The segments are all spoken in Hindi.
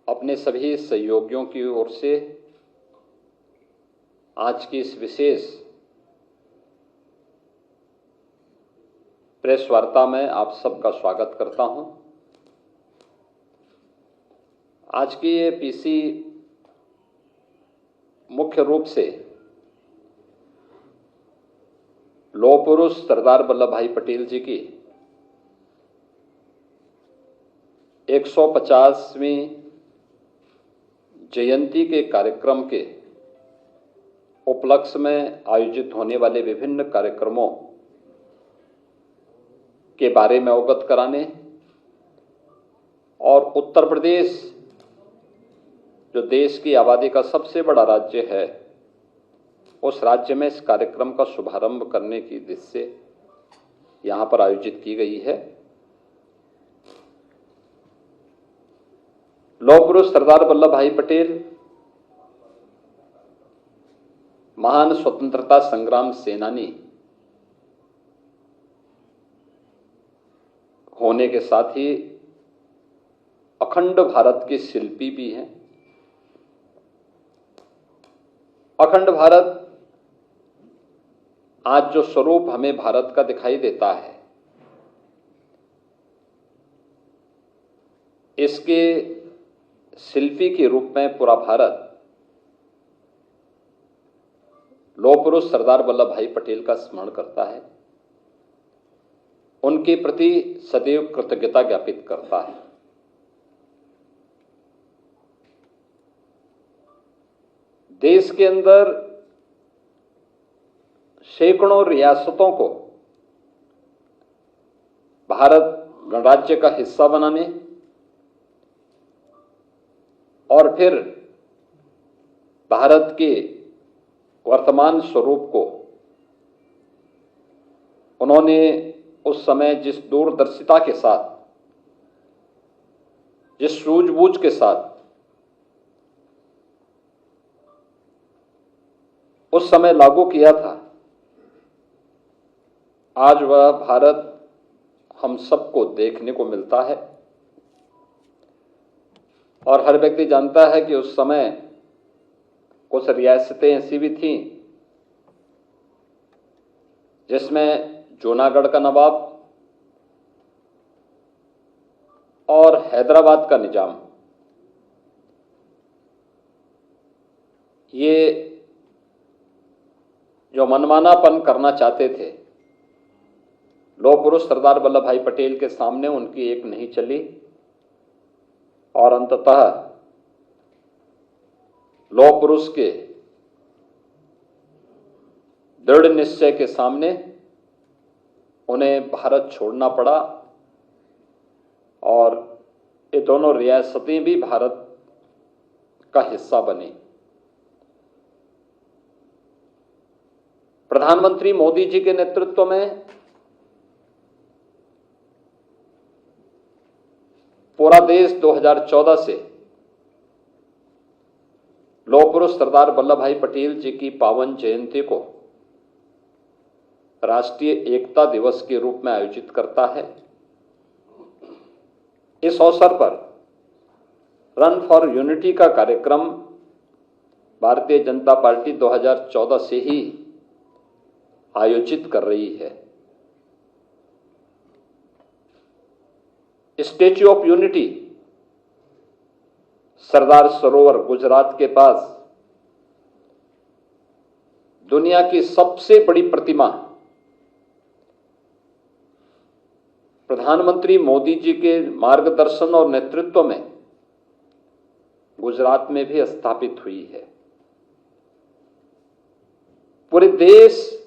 अपने सभी सहयोगियों की ओर से आज की इस विशेष प्रेस वार्ता में आप सबका स्वागत करता हूं। आज की ये पीसी मुख्य रूप से लौह पुरुष सरदार वल्लभ भाई पटेल जी की 150वीं जयंती के कार्यक्रम के उपलक्ष्य में आयोजित होने वाले विभिन्न कार्यक्रमों के बारे में अवगत कराने और उत्तर प्रदेश जो देश की आबादी का सबसे बड़ा राज्य है, उस राज्य में इस कार्यक्रम का शुभारंभ करने की दृष्टि से यहाँ पर आयोजित की गई है। लौह पुरुष सरदार वल्लभ भाई पटेल महान स्वतंत्रता संग्राम सेनानी होने के साथ ही अखंड भारत के शिल्पी भी हैं। अखंड भारत आज जो स्वरूप हमें भारत का दिखाई देता है, इसके शिल्पी के रूप में पूरा भारत लौह पुरुष सरदार वल्लभ भाई पटेल का स्मरण करता है, उनके प्रति सदैव कृतज्ञता ज्ञापित करता है। देश के अंदर सैकड़ों रियासतों को भारत गणराज्य का हिस्सा बनाने और फिर भारत के वर्तमान स्वरूप को उन्होंने उस समय जिस दूरदर्शिता के साथ, जिस सूझबूझ के साथ उस समय लागू किया था, आज वह भारत हम सबको देखने को मिलता है। और हर व्यक्ति जानता है कि उस समय कुछ रियासतें ऐसी भी थीं जिसमें जूनागढ़ का नवाब और हैदराबाद का निजाम, ये जो मनमानापन करना चाहते थे, लौह पुरुष सरदार वल्लभ भाई पटेल के सामने उनकी एक नहीं चली और अंततः लौह पुरुष के दृढ़ निश्चय के सामने उन्हें भारत छोड़ना पड़ा और ये दोनों रियासतें भी भारत का हिस्सा बनी। प्रधानमंत्री मोदी जी के नेतृत्व में पूरा देश 2014 से लौह पुरुष सरदार वल्लभ भाई पटेल जी की पावन जयंती को राष्ट्रीय एकता दिवस के रूप में आयोजित करता है। इस अवसर पर रन फॉर यूनिटी का कार्यक्रम भारतीय जनता पार्टी 2014 से ही आयोजित कर रही है। Statue of unity Sardar Sarovar Gujarat के पास दुनिया की सबसे बड़ी प्रतिमा प्रधानमंत्री मोदी जी के मार्गदर्शन और नेतृत्व में गुजरात में भी स्थापित हुई है। पूरे देश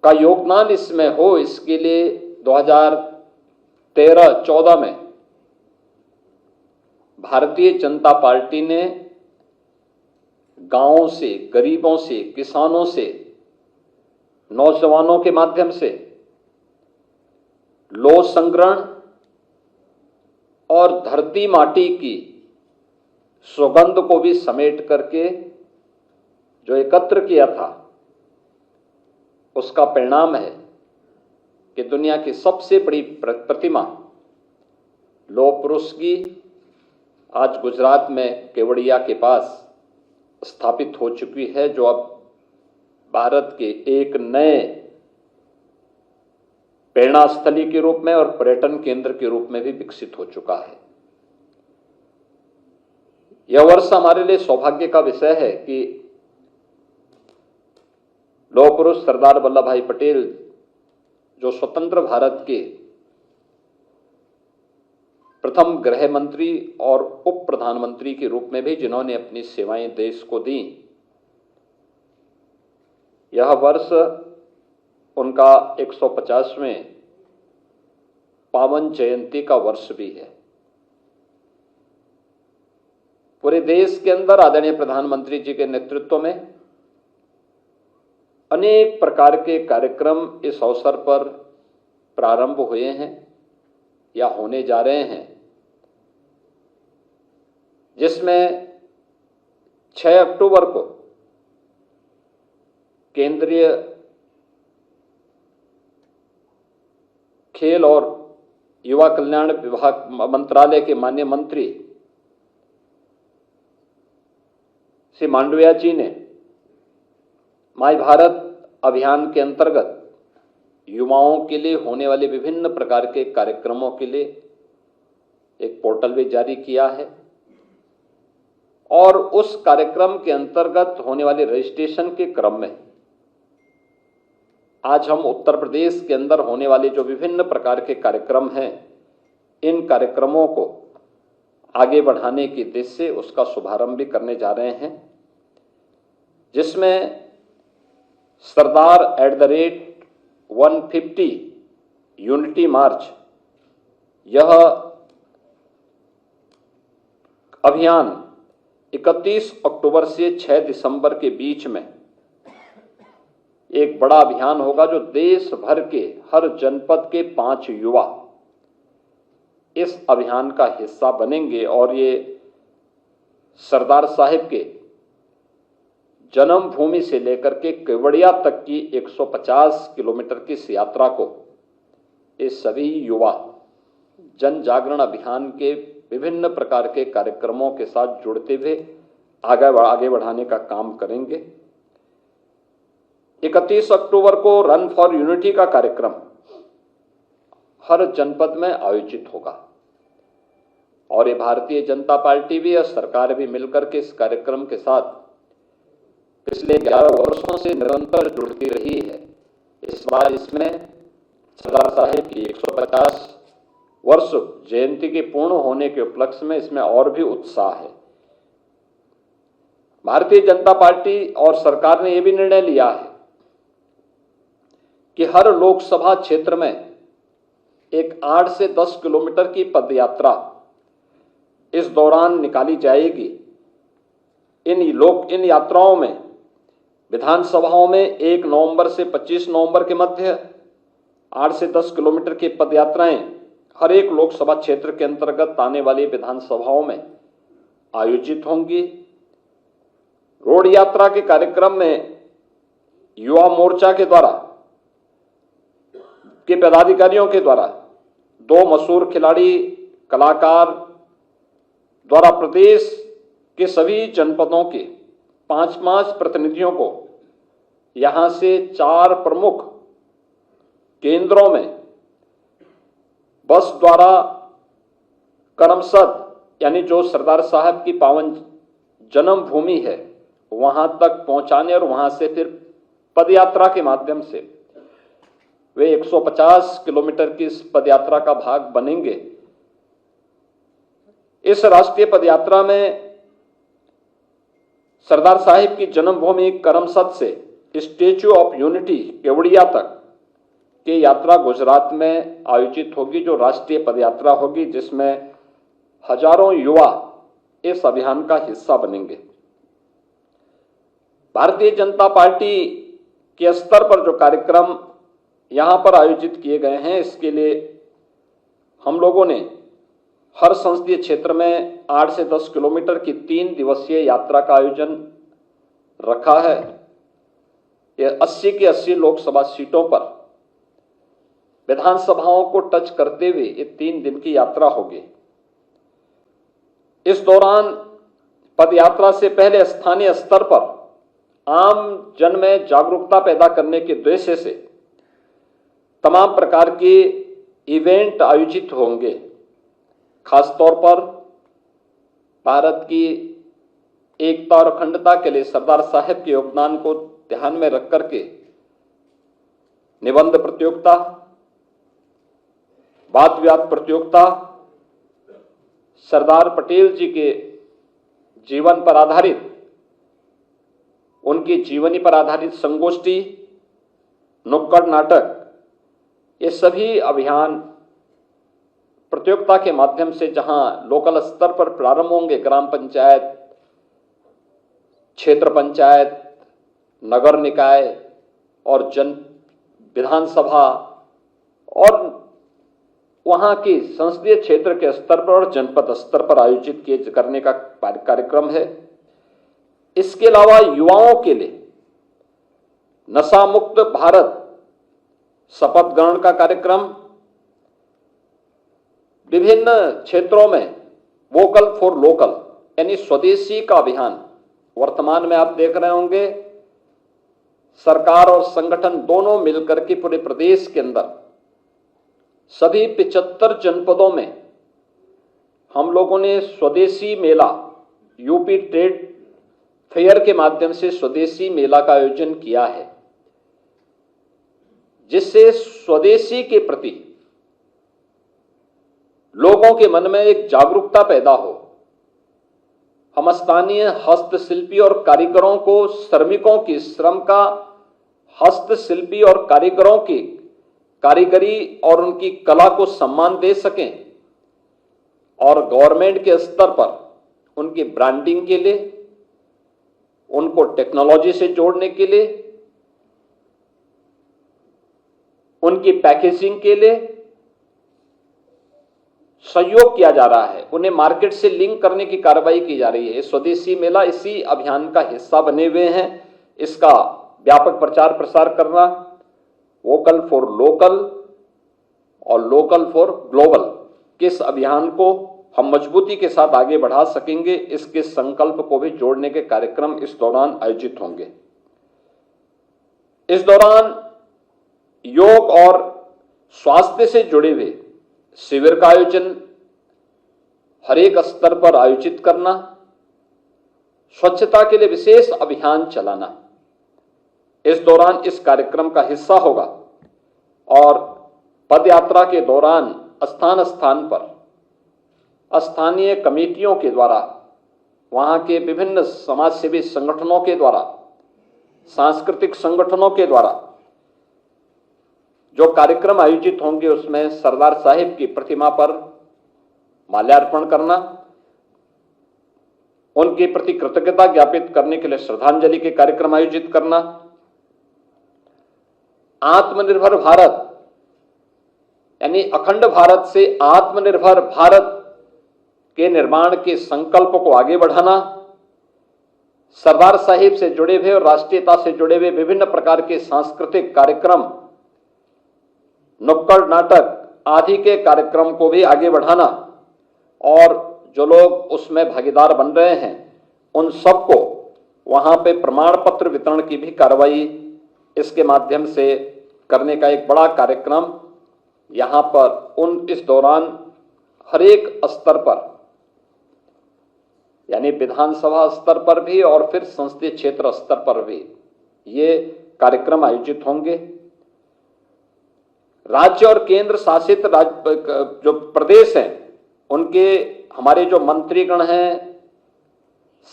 का योगदान इसमें हो, इसके लिए 2013-14 में भारतीय जनता पार्टी ने गांवों से, गरीबों से, किसानों से, नौजवानों के माध्यम से लौह संग्रहण और धरती माटी की सुगंध को भी समेट करके जो एकत्र किया था, उसका परिणाम है कि दुनिया की सबसे बड़ी प्रतिमा लौह पुरुष की आज गुजरात में केवड़िया के पास स्थापित हो चुकी है, जो अब भारत के एक नए प्रेरणा स्थली के रूप में और पर्यटन केंद्र के रूप में भी विकसित हो चुका है। यह वर्ष हमारे लिए सौभाग्य का विषय है कि लौह पुरुष सरदार वल्लभ भाई पटेल, जो स्वतंत्र भारत के प्रथम गृह मंत्री और उप प्रधानमंत्री के रूप में भी जिन्होंने अपनी सेवाएं देश को दी, यह वर्ष उनका 150वें पावन जयंती का वर्ष भी है। पूरे देश के अंदर आदरणीय प्रधानमंत्री जी के नेतृत्व में अनेक प्रकार के कार्यक्रम इस अवसर पर प्रारंभ हुए हैं या होने जा रहे हैं, जिसमें 6 अक्टूबर को केंद्रीय खेल और युवा कल्याण विभाग मंत्रालय के माननीय मंत्री श्री मांडविया जी ने माय भारत अभियान के अंतर्गत युवाओं के लिए होने वाले विभिन्न प्रकार के कार्यक्रमों के लिए एक पोर्टल भी जारी किया है और उस कार्यक्रम के अंतर्गत होने वाले रजिस्ट्रेशन के क्रम में आज हम उत्तर प्रदेश के अंदर होने वाले जो विभिन्न प्रकार के कार्यक्रम हैं, इन कार्यक्रमों को आगे बढ़ाने की दिशा से उसका शुभारंभ भी करने जा रहे हैं, जिसमें सरदार @150 यूनिटी मार्च, यह अभियान 31 अक्टूबर से 6 दिसंबर के बीच में एक बड़ा अभियान होगा, जो देश भर के हर जनपद के 5 युवा इस अभियान का हिस्सा बनेंगे और ये सरदार साहिब के जन्म भूमि से लेकर के केवड़िया तक की 150 किलोमीटर की इस यात्रा को ये सभी युवा जन जागरण अभियान के विभिन्न प्रकार के कार्यक्रमों के साथ जुड़ते हुए आगे बढ़ाने का काम करेंगे। 31 अक्टूबर को रन फॉर यूनिटी का कार्यक्रम हर जनपद में आयोजित होगा और ये भारतीय जनता पार्टी भी और सरकार भी मिलकर के इस कार्यक्रम के साथ पिछले 11 वर्षों से निरंतर जुड़ती रही है। इस बार इसमें सरदार साहिब की 150 वर्ष जयंती के पूर्ण होने के उपलक्ष्य में इसमें और भी उत्साह है। भारतीय जनता पार्टी और सरकार ने यह भी निर्णय लिया है कि हर लोकसभा क्षेत्र में एक 8 से 10 किलोमीटर की पदयात्रा इस दौरान निकाली जाएगी। इन यात्राओं में विधानसभाओं में 1 नवंबर से 25 नवंबर के मध्य 8 से 10 किलोमीटर की पदयात्राएं हर एक लोकसभा क्षेत्र के अंतर्गत आने वाली विधानसभाओं में आयोजित होंगी। रोड यात्रा के कार्यक्रम में युवा मोर्चा के द्वारा के पदाधिकारियों के द्वारा 2 मशहूर खिलाड़ी कलाकार द्वारा प्रदेश के सभी जनपदों के 5-5 प्रतिनिधियों को यहां से 4 प्रमुख केंद्रों में बस द्वारा करमसद, यानी जो सरदार साहब की पावन जन्म भूमि है, वहां तक पहुंचाने और वहां से फिर पदयात्रा के माध्यम से वे 150 किलोमीटर की इस पदयात्रा का भाग बनेंगे। इस राष्ट्रीय पदयात्रा में सरदार साहिब की जन्मभूमि करमसद से स्टैच्यू ऑफ यूनिटी केवड़िया तक की यात्रा गुजरात में आयोजित होगी, जो राष्ट्रीय पदयात्रा होगी, जिसमें हजारों युवा इस अभियान का हिस्सा बनेंगे। भारतीय जनता पार्टी के स्तर पर जो कार्यक्रम यहां पर आयोजित किए गए हैं, इसके लिए हम लोगों ने हर संसदीय क्षेत्र में 8 से 10 किलोमीटर की 3 दिवसीय यात्रा का आयोजन रखा है। यह 80 की 80 लोकसभा सीटों पर विधानसभाओं को टच करते हुए ये 3 दिन की यात्रा होगी। इस दौरान पदयात्रा से पहले स्थानीय स्तर पर आम जन में जागरूकता पैदा करने के उद्देश्य से तमाम प्रकार के इवेंट आयोजित होंगे। खासतौर पर भारत की एकता और अखंडता के लिए सरदार साहब के योगदान को ध्यान में रख करके निबंध प्रतियोगिता, वाद विवाद प्रतियोगिता, सरदार पटेल जी के जीवन पर आधारित, उनकी जीवनी पर आधारित संगोष्ठी, नुक्कड़ नाटक, ये सभी अभियान प्रतियोगिता के माध्यम से जहां लोकल स्तर पर प्रारंभ होंगे, ग्राम पंचायत, क्षेत्र पंचायत, नगर निकाय और विधानसभा और वहां की संसदीय क्षेत्र के स्तर पर और जनपद स्तर पर आयोजित करने का कार्यक्रम है। इसके अलावा युवाओं के लिए नशा मुक्त भारत शपथ ग्रहण का कार्यक्रम, विभिन्न क्षेत्रों में वोकल फॉर लोकल यानी स्वदेशी का अभियान वर्तमान में आप देख रहे होंगे। सरकार और संगठन दोनों मिलकर के पूरे प्रदेश के अंदर सभी 75 जनपदों में हम लोगों ने स्वदेशी मेला, यूपी ट्रेड फेयर के माध्यम से स्वदेशी मेला का आयोजन किया है, जिससे स्वदेशी के प्रति लोगों के मन में एक जागरूकता पैदा हो। हम स्थानीय हस्तशिल्पी और कारीगरों को, श्रमिकों की श्रम का, हस्तशिल्पी और कारीगरों की कारीगरी और उनकी कला को सम्मान दे सकें और गवर्नमेंट के स्तर पर उनकी ब्रांडिंग के लिए, उनको टेक्नोलॉजी से जोड़ने के लिए, उनकी पैकेजिंग के लिए सहयोग किया जा रहा है, उन्हें मार्केट से लिंक करने की कार्रवाई की जा रही है। स्वदेशी मेला इसी अभियान का हिस्सा बने हुए हैं। इसका व्यापक प्रचार प्रसार करना, वोकल फॉर लोकल और लोकल फॉर ग्लोबल, किस अभियान को हम मजबूती के साथ आगे बढ़ा सकेंगे, इसके संकल्प को भी जोड़ने के कार्यक्रम इस दौरान आयोजित होंगे। इस दौरान योग और स्वास्थ्य से जुड़े हुए शिविर का आयोजन हर एक स्तर पर आयोजित करना, स्वच्छता के लिए विशेष अभियान चलाना इस दौरान इस कार्यक्रम का हिस्सा होगा। और पदयात्रा के दौरान स्थान स्थान पर स्थानीय कमेटियों के द्वारा, वहां के विभिन्न समाजसेवी संगठनों के द्वारा, सांस्कृतिक संगठनों के द्वारा जो कार्यक्रम आयोजित होंगे, उसमें सरदार साहिब की प्रतिमा पर माल्यार्पण करना, उनके प्रति कृतज्ञता ज्ञापित करने के लिए श्रद्धांजलि के कार्यक्रम आयोजित करना, आत्मनिर्भर भारत यानी अखंड भारत से आत्मनिर्भर भारत के निर्माण के संकल्प को आगे बढ़ाना, सरदार साहिब से जुड़े हुए और राष्ट्रीयता से जुड़े हुए विभिन्न प्रकार के सांस्कृतिक कार्यक्रम, नुक्कड़ नाटक आदि के कार्यक्रम को भी आगे बढ़ाना और जो लोग उसमें भागीदार बन रहे हैं उन सबको वहां पे प्रमाण पत्र वितरण की भी कार्रवाई इसके माध्यम से करने का एक बड़ा कार्यक्रम यहां पर इस दौरान हर एक स्तर पर यानी विधानसभा स्तर पर भी और फिर संसदीय क्षेत्र स्तर पर भी ये कार्यक्रम आयोजित होंगे। राज्य और केंद्र शासित जो प्रदेश हैं उनके हमारे जो मंत्रीगण हैं,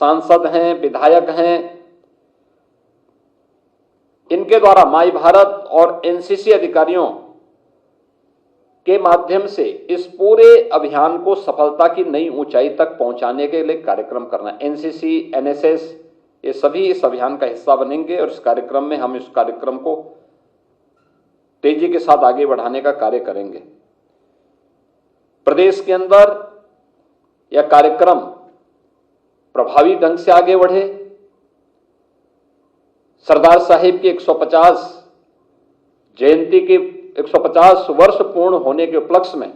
सांसद हैं, विधायक हैं, इनके द्वारा माई भारत और एनसीसी अधिकारियों के माध्यम से इस पूरे अभियान को सफलता की नई ऊंचाई तक पहुंचाने के लिए कार्यक्रम करना। एनसीसी, एनएसएस ये सभी इस अभियान का हिस्सा बनेंगे और इस कार्यक्रम में हम इस कार्यक्रम को तेजी के साथ आगे बढ़ाने का कार्य करेंगे। प्रदेश के अंदर यह कार्यक्रम प्रभावी ढंग से आगे बढ़े। सरदार साहिब की 150 जयंती के 150 वर्ष पूर्ण होने के उपलक्ष्य में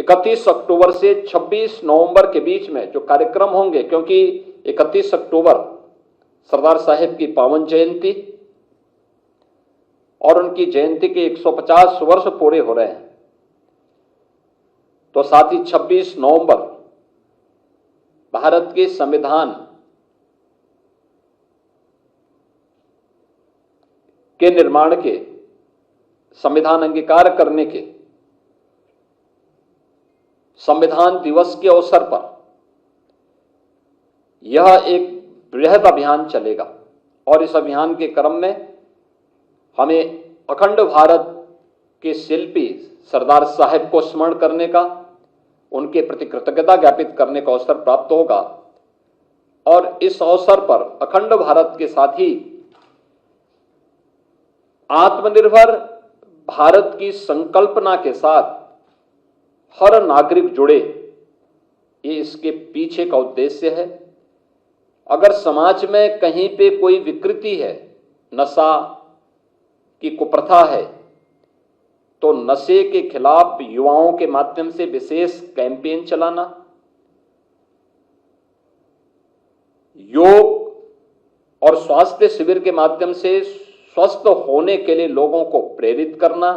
31 अक्टूबर से 26 नवंबर के बीच में जो कार्यक्रम होंगे, क्योंकि 31 अक्टूबर सरदार साहेब की पावन जयंती और उनकी जयंती के 150 वर्ष पूरे हो रहे हैं, तो साथ ही 26 नवंबर भारत के संविधान के निर्माण के, संविधान अंगीकार करने के संविधान दिवस के अवसर पर यह एक बृहद अभियान चलेगा और इस अभियान के क्रम में हमें अखंड भारत के शिल्पी सरदार साहेब को स्मरण करने का, उनके प्रति कृतज्ञता ज्ञापित करने का अवसर प्राप्त होगा। और इस अवसर पर अखंड भारत के साथ ही आत्मनिर्भर भारत की संकल्पना के साथ हर नागरिक जुड़े, ये इसके पीछे का उद्देश्य है। अगर समाज में कहीं पे कोई विकृति है, नशा की कुप्रथा है, तो नशे के खिलाफ युवाओं के माध्यम से विशेष कैंपेन चलाना, योग और स्वास्थ्य शिविर के माध्यम से स्वस्थ होने के लिए लोगों को प्रेरित करना,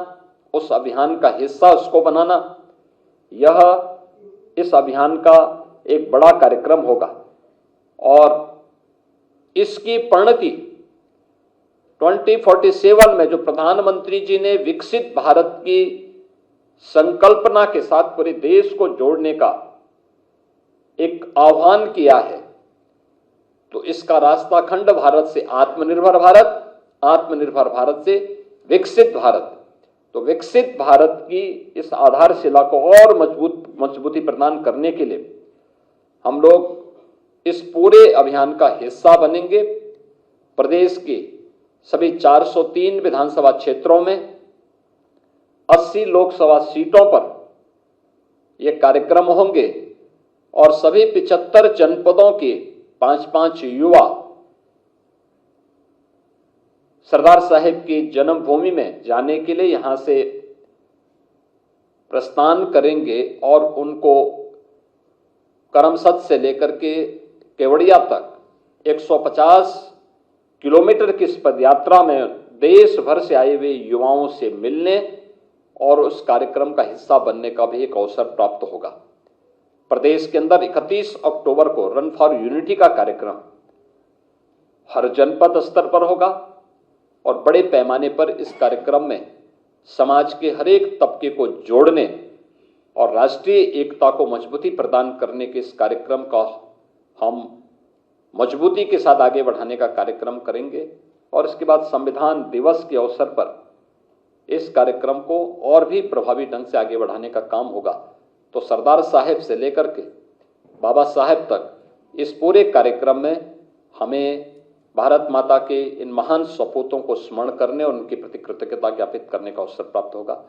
उस अभियान का हिस्सा उसको बनाना, यह इस अभियान का एक बड़ा कार्यक्रम होगा। और इसकी परिणति 2047 में जो प्रधानमंत्री जी ने विकसित भारत की संकल्पना के साथ पूरे देश को जोड़ने का एक आह्वान किया है, तो इसका रास्ता अखंड भारत से आत्मनिर्भर भारत, आत्मनिर्भर भारत से विकसित भारत। तो विकसित भारत की इस आधारशिला को और मजबूती प्रदान करने के लिए हम लोग इस पूरे अभियान का हिस्सा बनेंगे। प्रदेश के सभी 403 विधानसभा क्षेत्रों में 80 लोकसभा सीटों पर ये कार्यक्रम होंगे और सभी 75 जनपदों के 5-5 युवा सरदार साहेब की जन्मभूमि में जाने के लिए यहां से प्रस्थान करेंगे और उनको करमसद से लेकर के केवड़िया तक 150 किलोमीटर की इस पदयात्रा में देश भर से आए हुए युवाओं से मिलने और उस कार्यक्रम का हिस्सा बनने का भी एक अवसर प्राप्त होगा। प्रदेश के अंदर 31 अक्टूबर को रन फॉर यूनिटी का कार्यक्रम हर जनपद स्तर पर होगा और बड़े पैमाने पर इस कार्यक्रम में समाज के हर एक तबके को जोड़ने और राष्ट्रीय एकता को मजबूती प्रदान करने के इस कार्यक्रम का हम मजबूती के साथ आगे बढ़ाने का कार्यक्रम करेंगे। और इसके बाद संविधान दिवस के अवसर पर इस कार्यक्रम को और भी प्रभावी ढंग से आगे बढ़ाने का काम होगा। तो सरदार साहेब से लेकर के बाबा साहेब तक इस पूरे कार्यक्रम में हमें भारत माता के इन महान सपूतों को स्मरण करने और उनके प्रति कृतज्ञता ज्ञापित करने का अवसर प्राप्त होगा।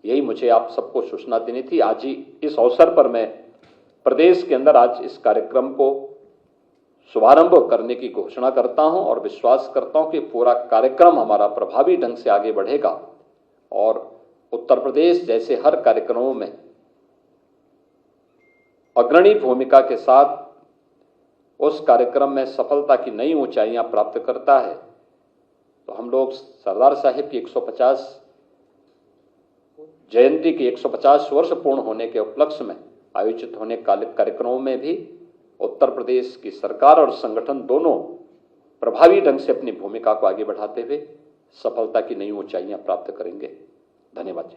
यही मुझे आप सबको सूचना देनी थी। आज ही इस अवसर पर मैं प्रदेश के अंदर आज इस कार्यक्रम को शुभारंभ करने की घोषणा करता हूं और विश्वास करता हूं कि पूरा कार्यक्रम हमारा प्रभावी ढंग से आगे बढ़ेगा और उत्तर प्रदेश जैसे हर कार्यक्रमों में अग्रणी भूमिका के साथ उस कार्यक्रम में सफलता की नई ऊंचाइयां प्राप्त करता है। तो हम लोग सरदार साहेब की 150 जयंती के 150 वर्ष पूर्ण होने के उपलक्ष्य में आयोजित होने कार्यक्रमों में भी उत्तर प्रदेश की सरकार और संगठन दोनों प्रभावी ढंग से अपनी भूमिका को आगे बढ़ाते हुए सफलता की नई ऊंचाइयां प्राप्त करेंगे। धन्यवाद।